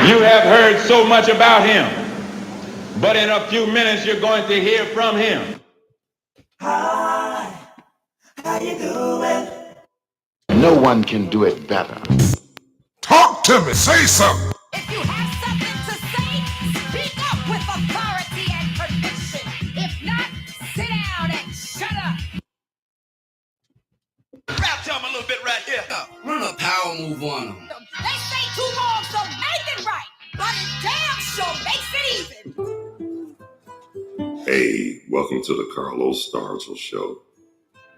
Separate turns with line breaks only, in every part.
You have heard so much about him, but in a few minutes you're going to hear from him.
Hi, how you doing?
No one can do it better.
Talk to me, say something.
If you have something to say, speak up with authority and conviction. If not, sit down and shut up.
Rap to him a little bit right here.
Run a power move on them.
They say two wrongs don't make it right, but it damn sure makes it even.
Hey, welcome to the Carlos Stargell Show.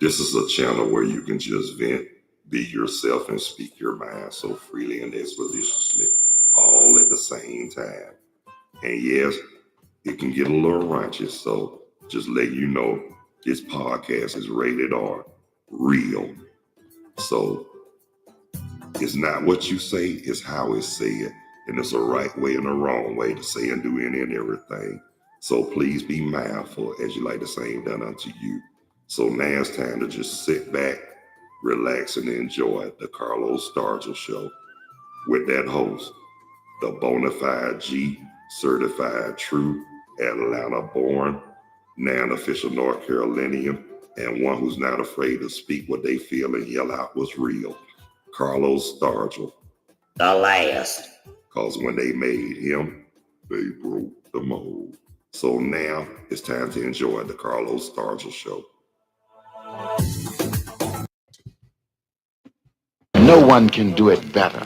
This is a channel where you can just vent, be yourself, and speak your mind so freely and expeditiously, all at the same time. And yes, it can get a little raunchy, so just let you know this podcast is rated R, real. So it's not what you say, it's how it's said. And there's a right way and a wrong way to say and do any and everything. So please be mindful as you like the same done unto you. So now it's time to just sit back, relax, and enjoy the Carlos Stargell Show with that host, the bona fide G, certified true, Atlanta born, now an official North Carolinian, and one who's not afraid to speak what they feel and yell out what's real, Carlos Stargell.
The last.
Cause when they made him, they broke the mold. So now it's time to enjoy the Carlos Stargell Show.
No one can do it better.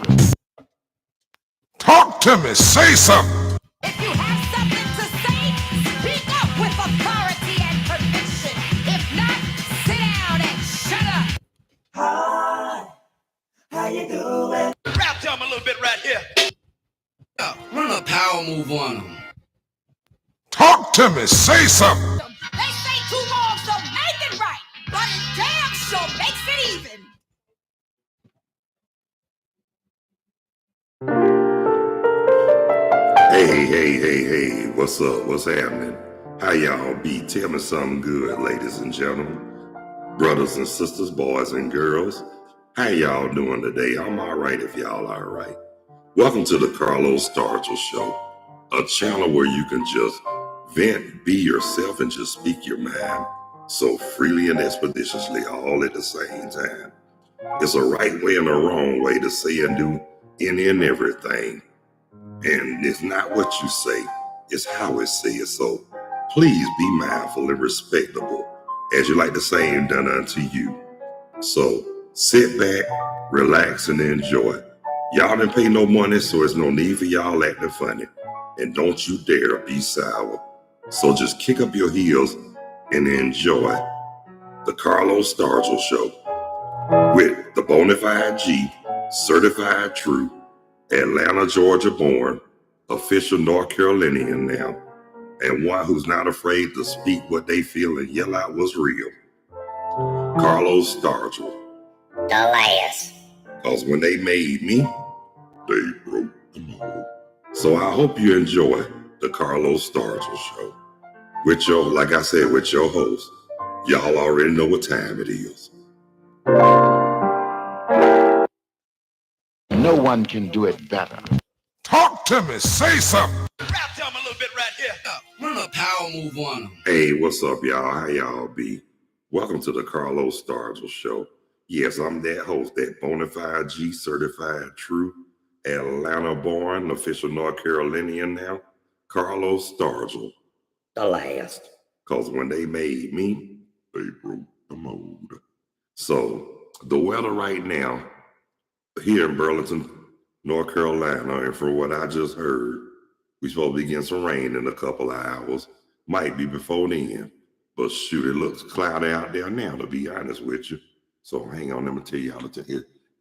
Talk to me, say something.
If you have something to say, speak up with authority and conviction. If not, sit down and shut up.
Hi, how you doing?
Rap to him a little bit right here.
Run a power move on them.
Talk to me, say something.
They say two wrongs don't make it right, but it damn sure makes it even.
Hey, what's up? What's happening? How y'all be? Tell me something good, ladies and gentlemen, brothers and sisters, boys and girls. How y'all doing today? I'm all right if y'all all right. Welcome to the Carlos Stargell Show, a channel where you can just vent, be yourself, and just speak your mind so freely and expeditiously all at the same time. It's a right way and a wrong way to say and do any and everything. And it's not what you say, it's how it's said. So please be mindful and respectable as you like the same done unto you. So sit back, relax, and enjoy. Y'all didn't pay no money, so there's no need for y'all acting funny. And don't you dare be sour. So just kick up your heels and enjoy the Carlos Stargell Show with the bona fide G, certified true, Atlanta, Georgia born, official North Carolinian now, and one who's not afraid to speak what they feel and yell out what's real, Carlos Stargell.
The last.
Cause when they made me, they broke the mold. So I hope you enjoy the Carlos Stargell Show with your, like I said, with your host. Y'all already know what time it is.
No one can do it better.
Talk to me, say something.
Rap to him a little bit right here.
Run a power move on them.
Hey, what's up, y'all? How y'all be? Welcome to the Carlos Stargell Show. Yes, I'm that host, that bona fide G, certified true, Atlanta born, official North Carolinian now, Carlos Stargell.
The last.
Cause when they made me, they broke the mold. So the weather right now here in Burlington, North Carolina, and from what I just heard, we're supposed to be getting some rain in a couple of hours. Might be before then, but shoot, it looks cloudy out there now, to be honest with you. So hang on, let me tell y'all.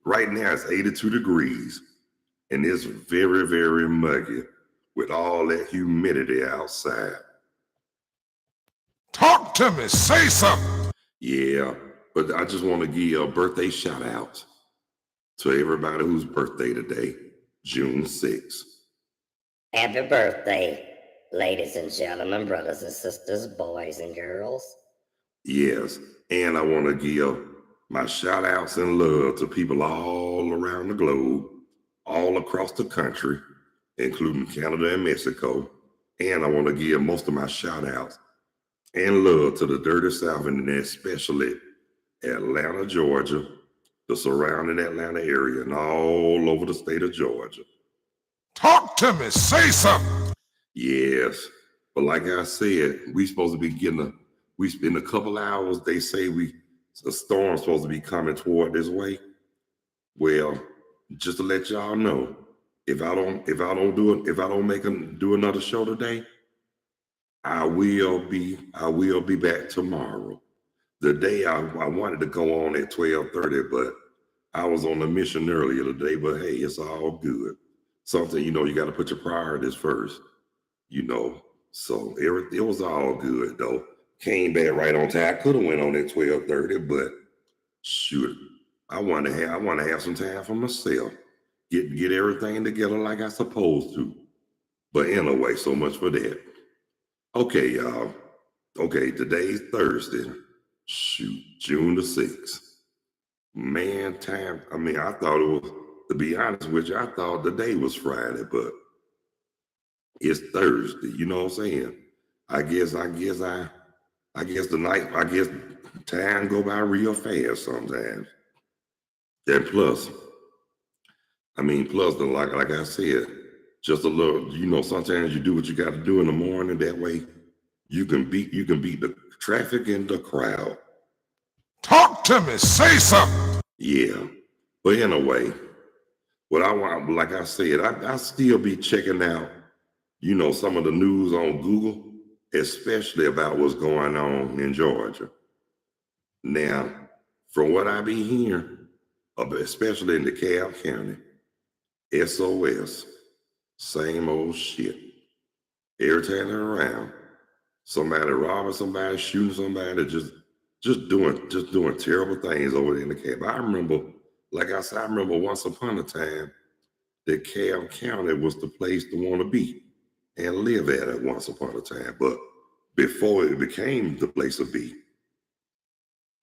Right now it's 82 degrees, and it's very, very muggy with all that humidity outside.
Talk to me, say something.
Yeah, but I just want to give you a birthday shout out to everybody whose birthday today, June 6th.
Happy birthday, ladies and gentlemen, brothers and sisters, boys and girls.
Yes, and I want to give my shout outs and love to people all around the globe, all across the country, including Canada and Mexico. And I want to give most of my shout outs and love to the Dirty South, and especially Atlanta, Georgia, the surrounding Atlanta area, and all over the state of Georgia.
Talk to me. Say something.
Yes. But like I said, we supposed to be in a couple hours, they say the storm's supposed to be coming toward this way. Well, just to let y'all know, if I don't do another show today, I will be back tomorrow. The day I wanted to go on at 12:30, but I was on a mission earlier today. But hey, it's all good. Something, you got to put your priorities first, So it was all good though. Came back right on time. I could have went on at 12:30, but shoot, I want to have some time for myself. Get everything together like I supposed to. But anyway, so much for that. Okay, y'all. Okay, today's Thursday. Shoot, June the 6th. Man, time. I thought it was, to be honest with you, I thought the day was Friday, but it's Thursday. You know what I'm saying? I guess time go by real fast sometimes. And plus, like I said, just a little, sometimes you do what you got to do in the morning. That way you can beat the traffic and the crowd.
Talk to me. Say something.
Yeah. But anyway, what I want, like I said, I still be checking out, some of the news on Google, especially about what's going on in Georgia. Now, from what I be hearing, especially in DeKalb County, SOS, same old shit. Every time they're around, somebody robbing somebody, shooting somebody, just doing terrible things over there in DeKalb. I remember once upon a time, DeKalb County was the place to want to be and live at it once upon a time. But before it became the place to be,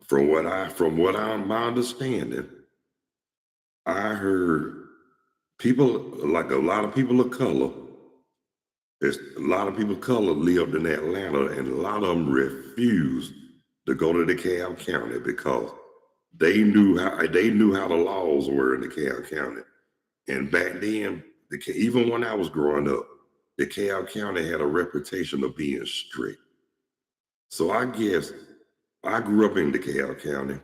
from what my understanding, I heard people, like a lot of people of color, lived in Atlanta, and a lot of them refused to go to DeKalb County because they knew how the laws were in DeKalb County. And back then, even when I was growing up, DeKalb County had a reputation of being strict. So I guess I grew up in DeKalb County,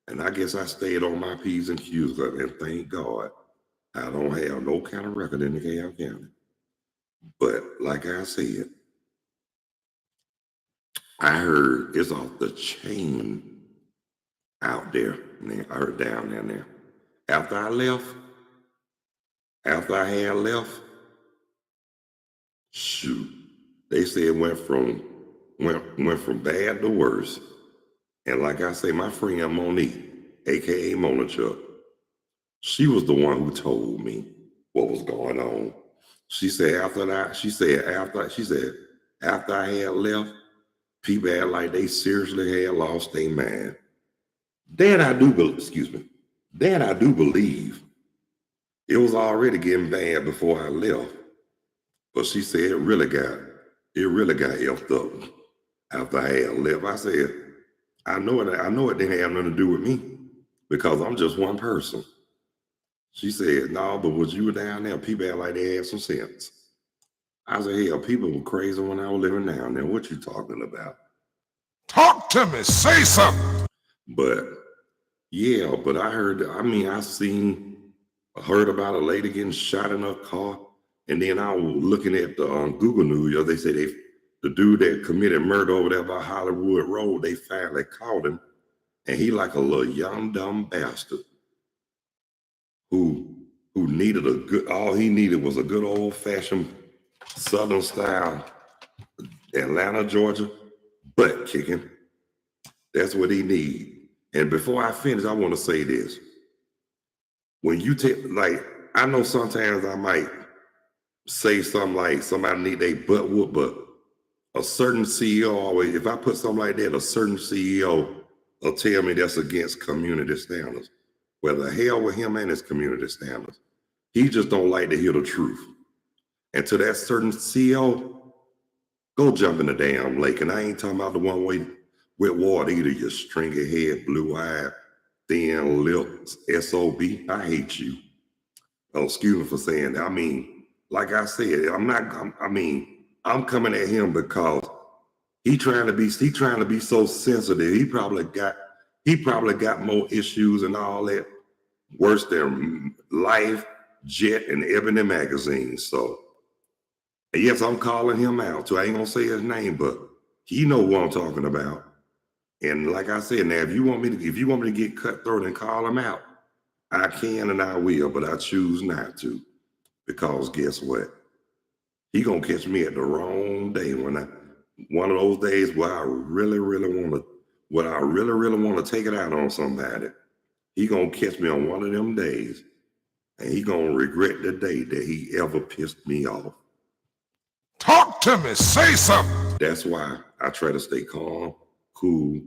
and I guess I stayed on my P's and Q's, and thank God I don't have no kind of record in DeKalb County. But like I said, I heard it's off the chain out there. Man, I heard down there. After I had left, shoot, they said it went from bad to worse. And like I say, my friend Monique, aka Mona Chuck, she was the one who told me what was going on. She said after I had left, people had like they seriously had lost their mind. Then I do believe it was already getting bad before I left. But she said it really got effed up after I had left. I said, I know it didn't have nothing to do with me because I'm just one person. She said, no, but when you were down there, people had like they had some sense. I said, hell, people were crazy when I was living down there. What you talking about?
Talk to me. Say something.
But yeah, but I heard about a lady getting shot in her car. And then I was looking at the Google News. They say the dude that committed murder over there by Hollywood Road, they finally caught him. And he like a little young, dumb bastard who all he needed was a good old-fashioned Southern style Atlanta, Georgia butt kicking. That's what he need. And before I finish, I want to say this. When you I know sometimes I might say something like somebody need their butt whooped, but a certain CEO always, if I put something like that, a certain CEO will tell me that's against community standards. Well, the hell with him and his community standards. He just don't like to hear the truth. And to that certain CEO, go jump in the damn lake. And I ain't talking about the one way with water either, you stringy head, blue-eyed, thin lips, SOB. I hate you. Oh, excuse me for saying that. I mean, like I said, I'm coming at him because he trying to be so sensitive. He probably got more issues and all that worse than Life, Jet, and Ebony magazine. So yes, I'm calling him out too. I ain't gonna say his name, but he know what I'm talking about. And like I said, now if you want me to get cutthroat and call him out, I can and I will, but I choose not to. Because guess what? He gonna catch me at the wrong day one of those days where I really want to take it out on somebody. He gonna catch me on one of them days, and he gonna regret the day that he ever pissed me off.
Talk to me, say something.
That's why I try to stay calm, cool,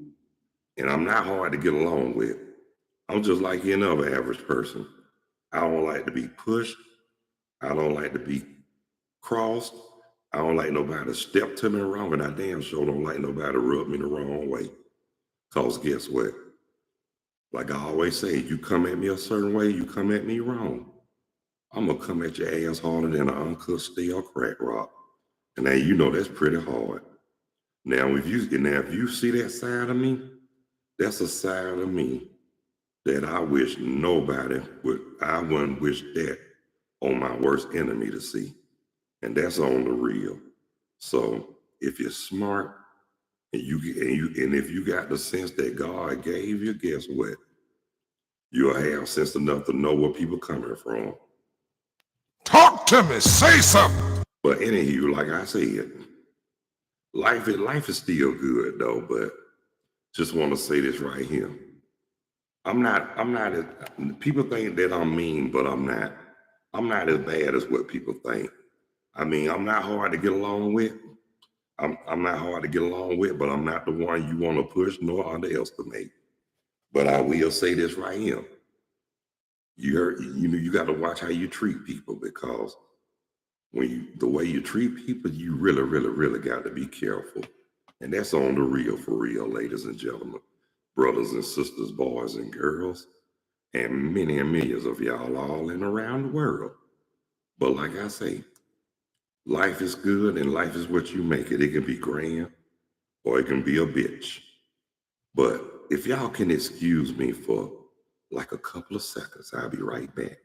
and I'm not hard to get along with. I'm just like any other average person. I don't like to be pushed. I don't like to be crossed. I don't like nobody to step to me wrong, and I damn sure don't like nobody to rub me the wrong way. Because guess what? Like I always say, you come at me a certain way, you come at me wrong. I'm going to come at your ass harder than an uncut steel crack rock. And now you know that's pretty hard. Now, if you see that side of me, that's a side of me that I wish nobody I wouldn't wish that on my worst enemy to see. And that's on the real. So if you're smart and if you got the sense that God gave you, guess what? You'll have sense enough to know where people coming from.
Talk to me, say something.
But anywho, like I said, life is still good though, but just want to say this right here. I'm not people think that I'm mean, but I'm not. I'm not as bad as what people think. I mean, I'm not hard to get along with. I'm not hard to get along with, but I'm not the one you want to push nor underestimate. But I will say this right here. You got to watch how you treat people, because the way you treat people, you really got to be careful. And that's on the real, for real, ladies and gentlemen, brothers and sisters, boys and girls, and many and millions of y'all all in around the world. But like I say, life is good and life is what you make it. It can be grand or it can be a bitch. But if y'all can excuse me for like a couple of seconds, I'll be right back.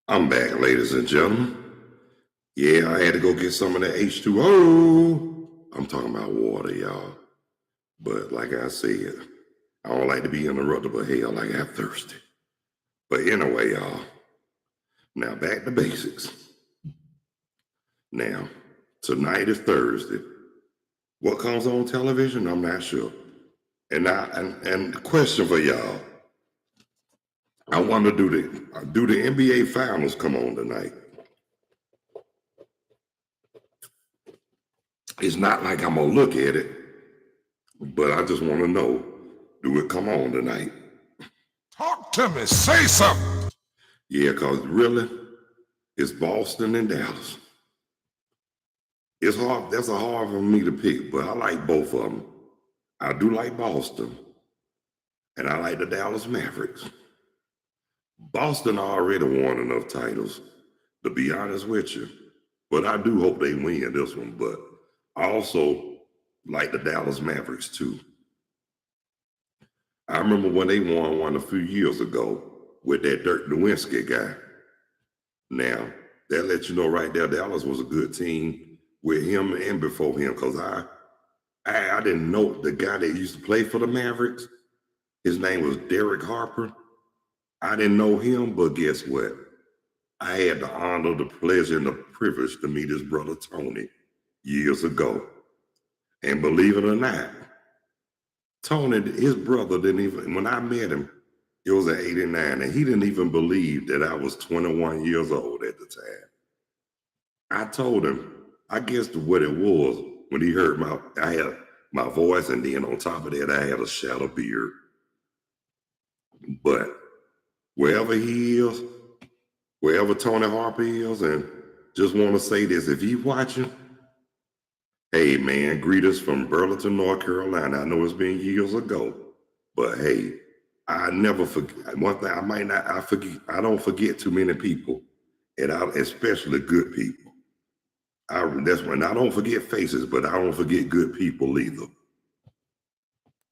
I'm back, ladies and gentlemen. Yeah, I had to go get some of that H2O. I'm talking about water, y'all. But like I said, I don't like to be interrupted, but hell, like I'm thirsty. But anyway, y'all, now back to basics. Now, tonight is Thursday. What comes on television, I'm not sure. And the question for y'all, I wonder, do the NBA Finals come on tonight? It's not like I'm gonna look at it, but I just want to know, do it come on tonight?
Talk to me, say something.
Yeah, because really, it's Boston and Dallas. It's hard. That's a hard for me to pick, but I like both of them. I do like Boston, and I like the Dallas Mavericks. Boston already won enough titles, to be honest with you. But I do hope they win this one. But I also like the Dallas Mavericks too. I remember when they won one a few years ago with that Dirk Nowitzki guy. Now, that lets you know right there, Dallas was a good team with him and before him, because I didn't know the guy that used to play for the Mavericks. His name was Derek Harper. I didn't know him, but guess what? I had the honor, the pleasure, and the privilege to meet his brother Tony years ago. And believe it or not, Tony, his brother didn't even, when I met him, it was in '89, and he didn't even believe that I was 21 years old at the time. I told him, I guessed what it was when he heard I had my voice, and then on top of that, I had a shadow beard. But wherever he is, wherever Tony Harper is, and just want to say this, if he's watching, hey man, greet us from Burlington, North Carolina. I know it's been years ago, but hey, I never forget. One thing I don't forget too many people, and especially good people. That's when I don't forget faces, but I don't forget good people either.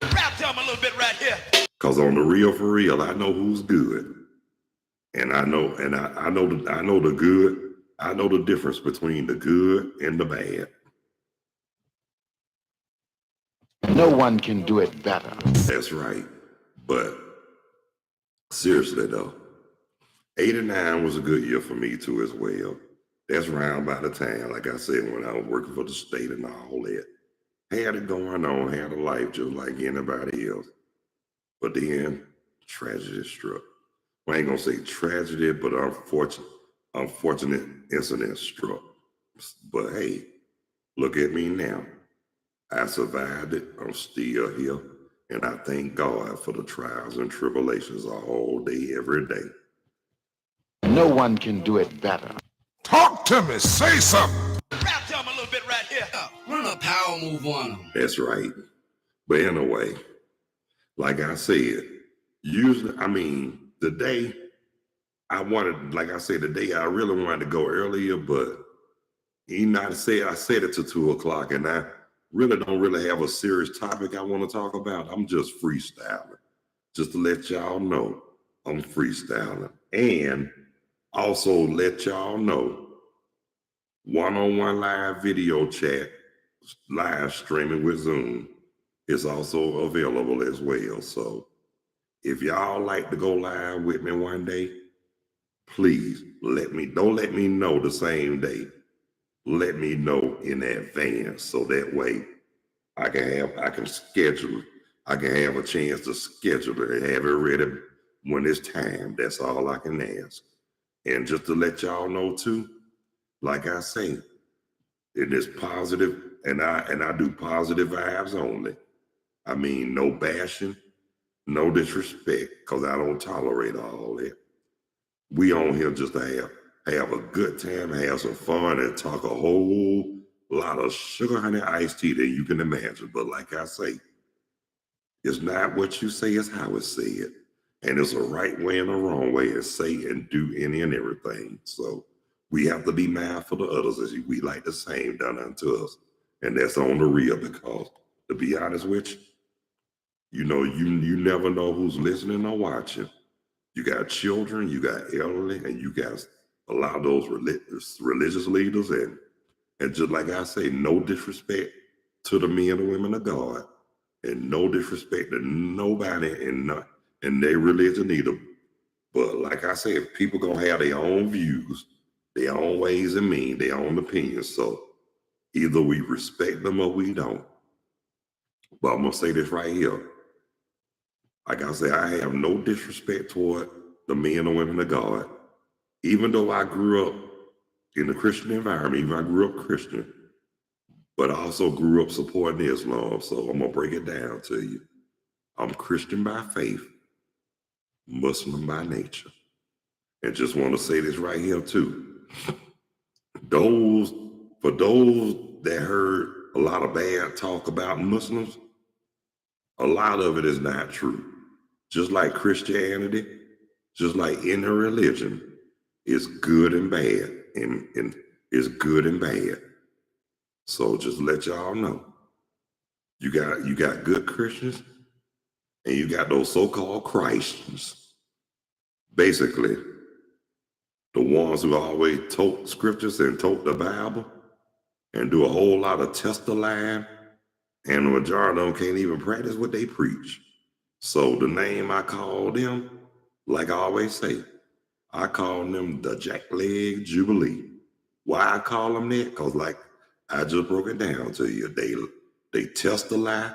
Rap to him a little bit right here.
Cause on the real, for real, I know who's good, and I know the good. I know the difference between the good and the bad.
No one can do it better.
That's right. But seriously though, '89 was a good year for me too as well. That's round by the time, like I said, when I was working for the state and all that. Had it going on, had a life just like anybody else. But then tragedy struck. Well, I ain't gonna say tragedy, but unfortunate incident struck. But hey, look at me now. I survived it. I'm still here. And I thank God for the trials and tribulations all day, every day.
No one can do it better.
Talk to me. Say something.
Rap to him a little bit right here.
Run a power move on them.
That's right. But anyway, like I said, usually, the day I really wanted to go earlier, but I said it to 2 o'clock, and I really don't have a serious topic I want to talk about. I'm just freestyling. Just to let y'all know, I'm freestyling. And also let y'all know, one-on-one live video chat, live streaming with Zoom is also available as well. So if y'all like to go live with me one day, please don't let me know the same day. Let me know in advance, so that way I can schedule it. I can have a chance to schedule it and have it ready when it's time. That's all I can ask. And just to let y'all know too, like I say, it is positive, and I do positive vibes only. No bashing, no disrespect, because I don't tolerate all that. We on here just to have a good time, have some fun, and talk a whole lot of sugar honey iced tea that you can imagine. But like I say, it's not what you say, it's how it's said. And there's a right way and a wrong way to say and do any and everything. So we have to be mindful of others as we like the same done unto us. And that's on the real, because to be honest with you, you never know who's listening or watching. You got children, you got elderly, and you got a lot of those religious leaders. And just like I say, no disrespect to the men and women of God, and no disrespect to nobody and their religion either. But like I said, people gonna have their own views, their own ways and mean, their own opinions. So either we respect them or we don't. But I'm gonna say this right here. Like I say, I have no disrespect toward the men and women of God. Even though I grew up in a Christian environment, even I grew up Christian, but I also grew up supporting Islam. So I'm gonna break it down to you. I'm Christian by faith, Muslim by nature. And just want to say this right here too. For those that heard a lot of bad talk about Muslims, a lot of it is not true. Just like Christianity, just like any religion, is good and bad, and is good and bad. So just let y'all know. You got good Christians, and you got those so-called Christians. Basically, the ones who always tote scriptures and tote the Bible and do a whole lot of testifying, and the majority of them can't even practice what they preach. So the name I call them, like I always say, I call them the Jackleg Jubilee. Why I call them that? Because like I just broke it down to you. They test a lie.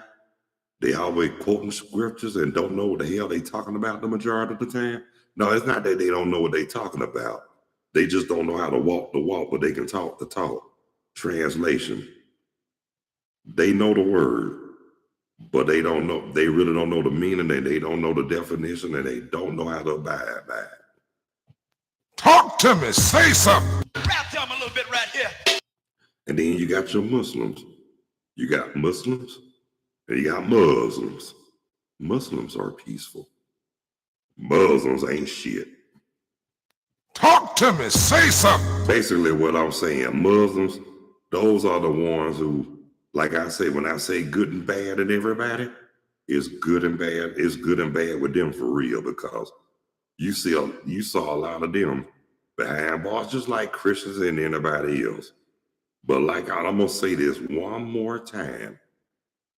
They always quoting scriptures and don't know what the hell they talking about the majority of the time. No, it's not that they don't know what they talking about. They just don't know how to walk the walk, but they can talk the talk. Translation. They know the word, but they really don't know the meaning, and they don't know the definition, and they don't know how to abide by it.
Talk to me. Say something.
Rap them a little bit right here.
And then you got your Muslims. You got Muslims, and you got Muslims. Muslims are peaceful. Muslims ain't shit.
Talk to me. Say something.
Basically what I'm saying, Muslims, those are the ones who, like I say, when I say good and bad in everybody, it's good and bad. It's good and bad with them for real, because you saw a lot of them behind bars, just like Christians and anybody else. But like I'm gonna say this one more time.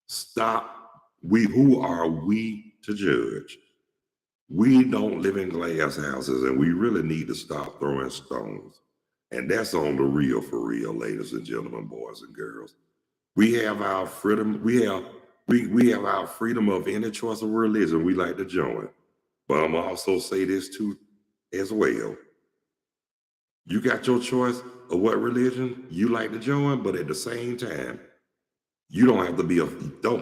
Stop. Who are we to judge? We don't live in glass houses, and we really need to stop throwing stones. And that's on the real for real, ladies and gentlemen, boys and girls. We have our freedom. We have our freedom of any choice of religion we like to join. But I'm also say this too as well. You got your choice of what religion you like to join, but at the same time, you don't have to be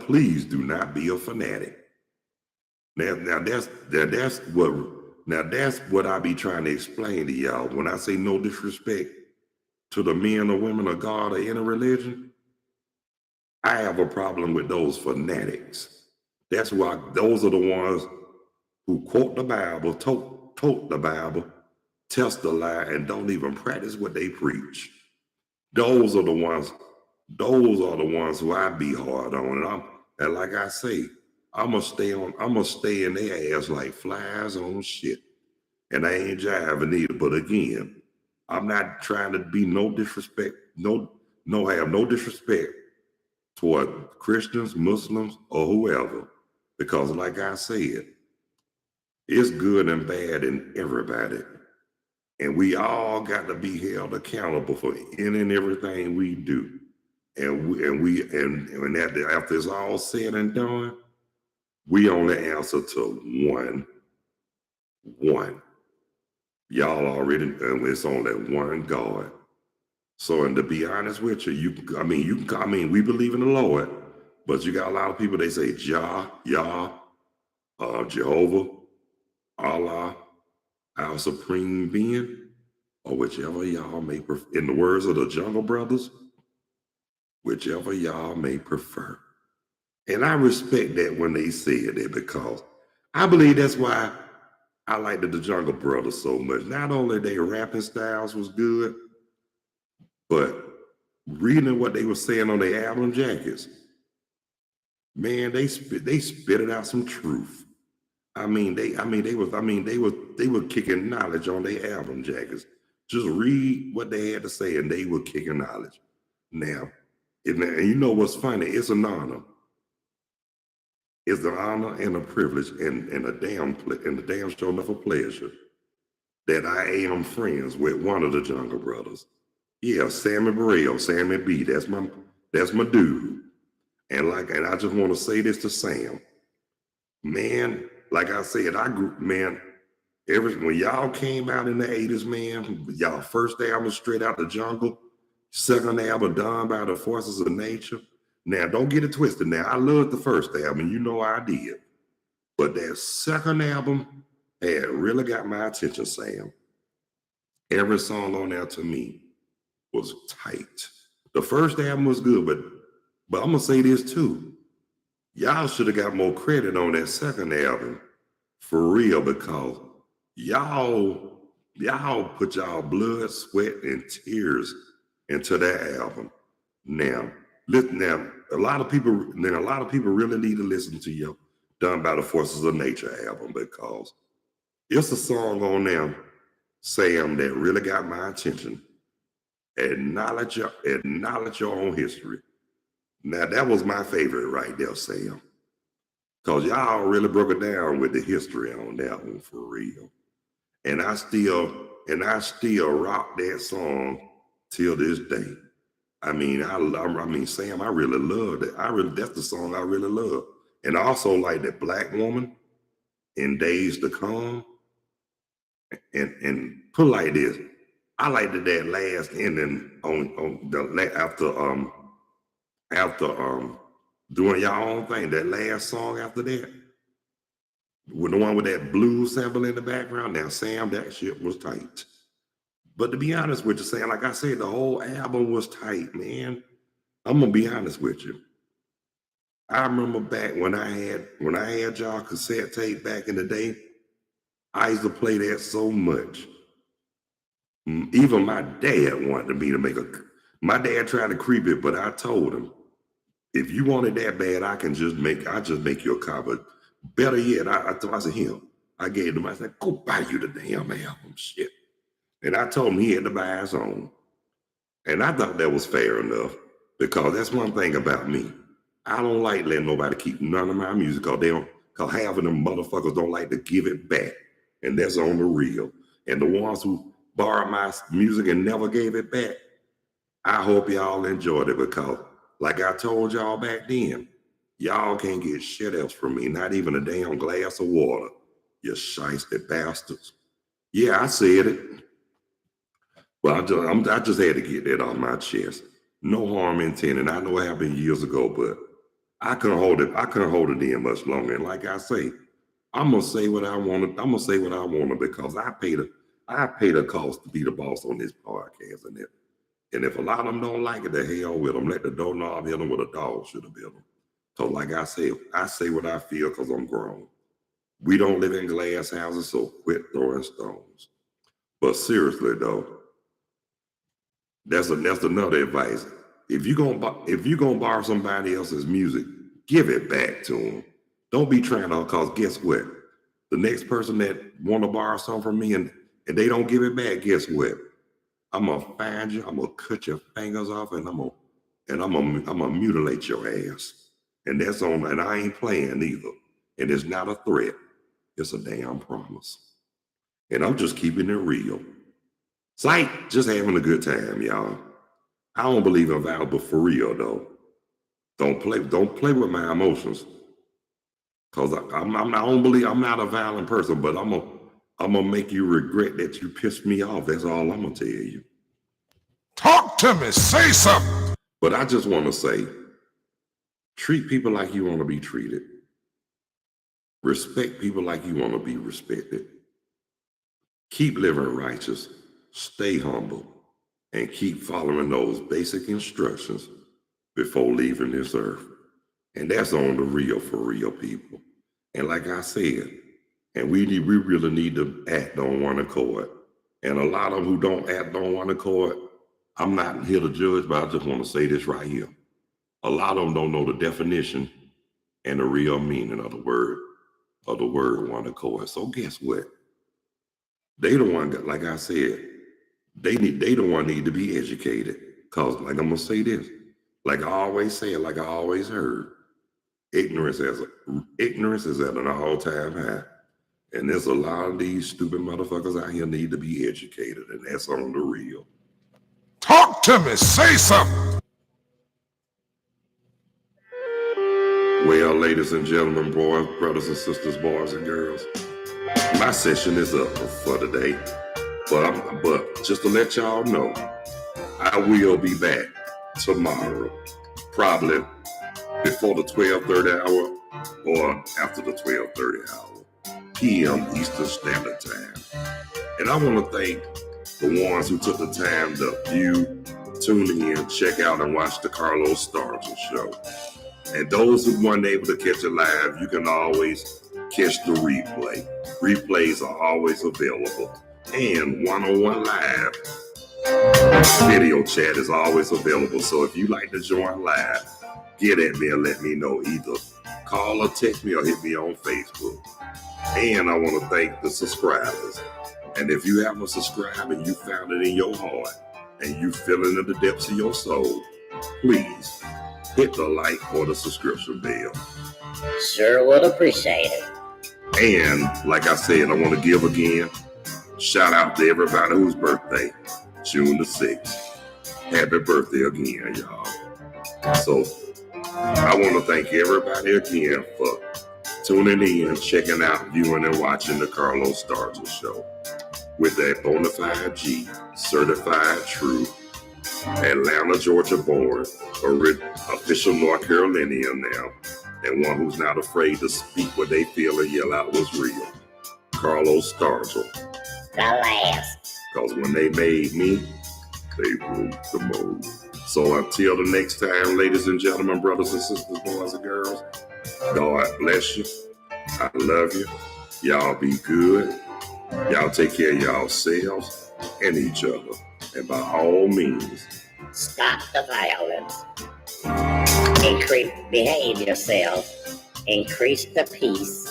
please do not be a fanatic. Now that's what I be trying to explain to y'all. When I say no disrespect to the men or women of God or any religion, I have a problem with those fanatics. That's why those are the ones who quote the Bible, tote the Bible, test the lie, and don't even practice what they preach. Those are the ones who I be hard on. And like I say, I'm gonna stay in their ass like flies on shit. And I ain't jiving either. But again, I'm not trying to be no disrespect, have no disrespect toward Christians, Muslims, or whoever. Because like I said, it's good and bad in everybody. And we all got to be held accountable for any and everything we do. And after it's all said and done, we only answer to one. Y'all already, and it's only one God. So, and to be honest with you, we believe in the Lord, but you got a lot of people, they say Jah, Jehovah, Allah, our supreme being, or whichever y'all may prefer. In the words of the Jungle Brothers, whichever y'all may prefer. And I respect that when they said that, because I believe that's why I liked the Jungle Brothers so much. Not only their rapping styles was good, but reading what they were saying on their album jackets, man, they spitted out some truth. They were kicking knowledge on their album jackets. Just read what they had to say, and they were kicking knowledge. Now, and you know what's funny? It's an honor. It's an honor and a privilege and a damn show enough a pleasure that I am friends with one of the Jungle Brothers. Yeah, Sammy Burrell, Sammy B. That's my dude. And I just want to say this to Sam. Man, like I said, when y'all came out in the 80s, man, y'all first album Straight Out the Jungle, second album Done by the Forces of Nature. Now, don't get it twisted. Now, I loved the first album, you know I did. But that second album had really got my attention, Sam. Every song on there to me was tight. The first album was good, but I'm gonna say this too. Y'all should have got more credit on that second album, for real, because y'all put y'all blood, sweat, and tears into that album. Now, a lot of people really need to listen to your Done by the Forces of Nature album, because it's a song on there, Sam, that really got my attention. Acknowledge your own history. Now, that was my favorite right there, Sam. Because y'all really broke it down with the history on that one, for real. And I still rock that song till this day. I mean, Sam, I really love it. That's the song I really love. And I also like that Black Woman in Days to Come. And put it like this, I like that last ending on the after doing your own thing. That last song after that, with the one with that blues sample in the background. Now, Sam, that shit was tight. But to be honest with you, Sam, like I said, the whole album was tight, man. I'm gonna be honest with you. I remember back when I had y'all cassette tape back in the day. I used to play that so much. Even my dad wanted me to my dad tried to creep it, but I told him, if you want it that bad, I just make you a copy. Better yet, I said, him. I gave him, I said, go buy you the damn album, shit. And I told him he had to buy his own. And I thought that was fair enough, because that's one thing about me. I don't like letting nobody keep none of my music, because half of them motherfuckers don't like to give it back. And that's on the real. And the ones who borrowed my music and never gave it back, I hope y'all enjoyed it, because like I told y'all back then, y'all can't get shit else from me, not even a damn glass of water, you shiesty bastards. Yeah, I said it. But I just had to get that off my chest. No harm intended. I know it happened years ago, but I couldn't hold it in much longer. And like I say, I'm gonna say what I want to, because I pay the cost to be the boss on this podcast. And if a lot of them don't like it, the hell with them. Let the doorknob hit them with a dog should have been them. So like I say what I feel, because I'm grown. We don't live in glass houses, so quit throwing stones. But seriously though, that's another advice. If you're gonna borrow somebody else's music, give it back to them. Don't be trying to, because guess what? The next person that want to borrow something from me and they don't give it back, guess what? I'm gonna find you, I'm gonna cut your fingers off, and I'm gonna mutilate your ass. And that's on, and I ain't playing either. And it's not a threat, it's a damn promise. And I'm just keeping it real. It's like just having a good time, y'all. I don't believe in violence, but for real though, don't play with my emotions. Cause I'm not a violent person, but I'm gonna make you regret that you pissed me off. That's all I'm gonna tell you.
Talk to me, say something.
But I just want to say, treat people like you want to be treated. Respect people like you want to be respected. Keep living righteous, stay humble, and keep following those basic instructions before leaving this earth. And that's on the real, for real people. And like I said, and we really need to act on one accord. And a lot of them who don't act on one accord, I'm not here to judge, but I just want to say this right here. A lot of them don't know the definition and the real meaning of the word one accord. So guess what? They the one, like I said, they the one need to be educated. Cause like I'm gonna say this, like I always say, like I always heard, ignorance is at an all-time high. And there's a lot of these stupid motherfuckers out here need to be educated, and that's on the real.
Talk to me, say something.
Well, ladies and gentlemen, boys, brothers and sisters, boys and girls, my session is up for today. But just to let y'all know, I will be back tomorrow, probably before the 12:30 hour or after the 12:30 hour p.m. Eastern Standard Time. And I want to thank the ones who took the time to view, tune in, check out, and watch the Carlos Stargell show. And those who weren't able to catch it live, you can always catch the replay. Replays are always available. And one-on-one live video chat is always available. So if you like to join live, get at me and let me know. Either call or text me or hit me on Facebook. And I want to thank the subscribers. And if you haven't subscribed and you found it in your heart and you feel it in the depths of your soul, please hit the like or the subscription bell.
Sure would appreciate it.
And like I said, I want to give again. Shout out to everybody whose birthday, June the 6th. Happy birthday again, y'all. So I want to thank everybody again for tuning in, checking out, viewing, and watching the Carlos Stargell show. With that bona fide G, certified true, Atlanta, Georgia born, official North Carolinian now, and one who's not afraid to speak what they feel and yell out what's real. Carlos Stargell.
The last.
Because when they made me, they broke the mold. So until the next time, ladies and gentlemen, brothers and sisters, boys and girls, God bless you. I love you. Y'all be good. Y'all take care of yourselves and each other. And by all means,
Stop the violence. Behave yourself. Increase the peace.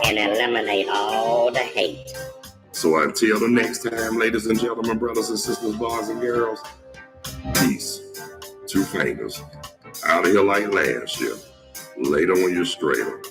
And eliminate all the hate.
so until the next time, ladies and gentlemen, brothers and sisters, boys and girls, peace. 2 fingers. Out of here like last year. Later when you're straighter.